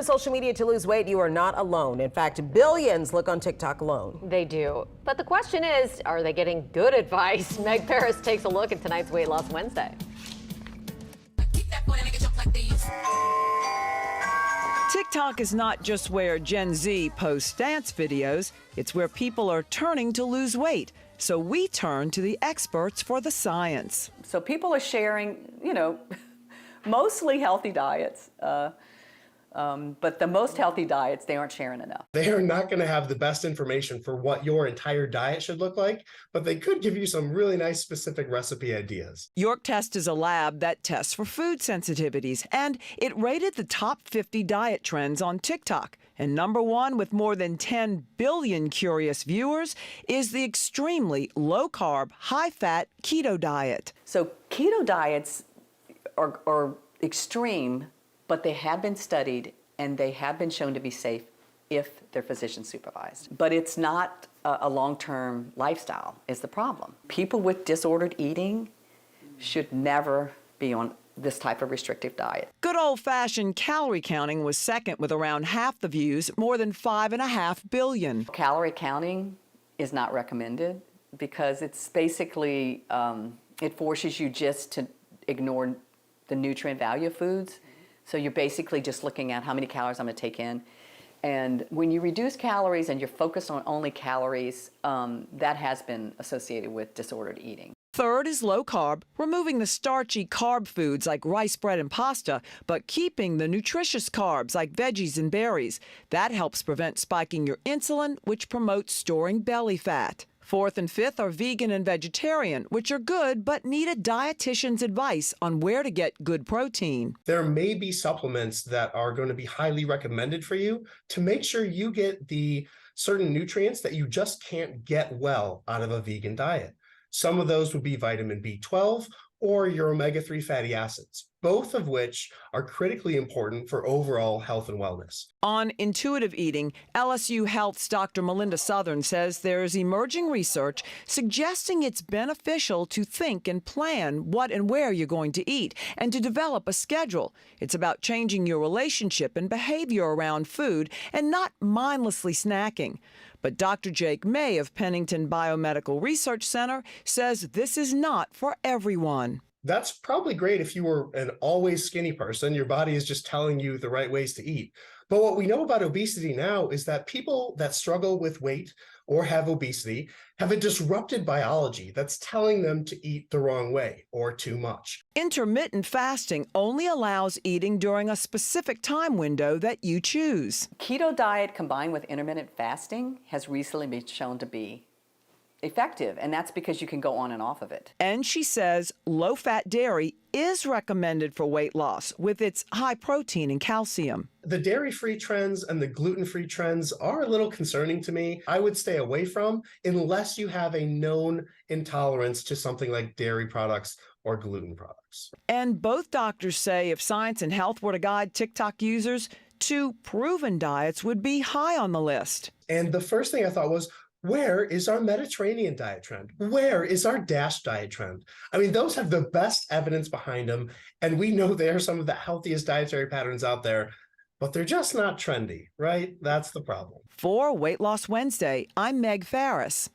Social media to lose weight, you are not alone. In fact, billions look on TikTok alone. They do. But the question is, are they getting good advice? Meg Ferris takes a look at tonight's Weight Loss Wednesday. TikTok is not just where Gen Z posts dance videos, it's where people are turning to lose weight. So we turn to the experts for the science. So people are sharing, mostly healthy diets. But the most healthy diets, they aren't sharing enough. They are not going to have the best information for what your entire diet should look like, but they could give you some really nice specific recipe ideas. York Test is a lab that tests for food sensitivities, and it rated the top 50 diet trends on TikTok. And number one, with more than 10 billion curious viewers, is the extremely low-carb, high-fat keto diet. So keto diets are extreme, but they have been studied and they have been shown to be safe if they're physician supervised. But it's not a long-term lifestyle is the problem. People with disordered eating should never be on this type of restrictive diet. Good old-fashioned calorie counting was second with around half the views, more than 5.5 billion. Calorie counting is not recommended because it's basically, it forces you just to ignore the nutrient value of foods. So you're basically just looking at how many calories I'm going to take in. And when you reduce calories and you're focused on only calories, that has been associated with disordered eating. Third is low carb, removing the starchy carb foods like rice, bread, and pasta, but keeping the nutritious carbs like veggies and berries. That helps prevent spiking your insulin, which promotes storing belly fat. Fourth and fifth are vegan and vegetarian, which are good but need a dietitian's advice on where to get good protein. There may be supplements that are going to be highly recommended for you to make sure you get the certain nutrients that you just can't get well out of a vegan diet. Some of those would be vitamin B12 or your omega-3 fatty acids, both of which are critically important for overall health and wellness. On intuitive eating, LSU Health's Dr. Melinda Southern says there is emerging research suggesting it's beneficial to think and plan what and where you're going to eat and to develop a schedule. It's about changing your relationship and behavior around food and not mindlessly snacking. But Dr. Jake May of Pennington Biomedical Research Center says this is not for everyone. That's probably great if you were an always skinny person. Your body is just telling you the right ways to eat. But what we know about obesity now is that people that struggle with weight or have obesity have a disrupted biology that's telling them to eat the wrong way or too much. Intermittent fasting only allows eating during a specific time window that you choose. Keto diet combined with intermittent fasting has recently been shown to be effective, and that's because you can go on and off of it. And she says low-fat dairy is recommended for weight loss with its high protein and calcium. The dairy-free trends and the gluten-free trends are a little concerning to me. I would stay away from unless you have a known intolerance to something like dairy products or gluten products. And both doctors say if science and health were to guide TikTok users, 2 proven diets would be high on the list. And the first thing I thought was, where is our Mediterranean diet trend? Where is our DASH diet trend? I mean, those have the best evidence behind them, and we know they are some of the healthiest dietary patterns out there, but they're just not trendy, right? That's the problem. For Weight Loss Wednesday, I'm Meg Ferris.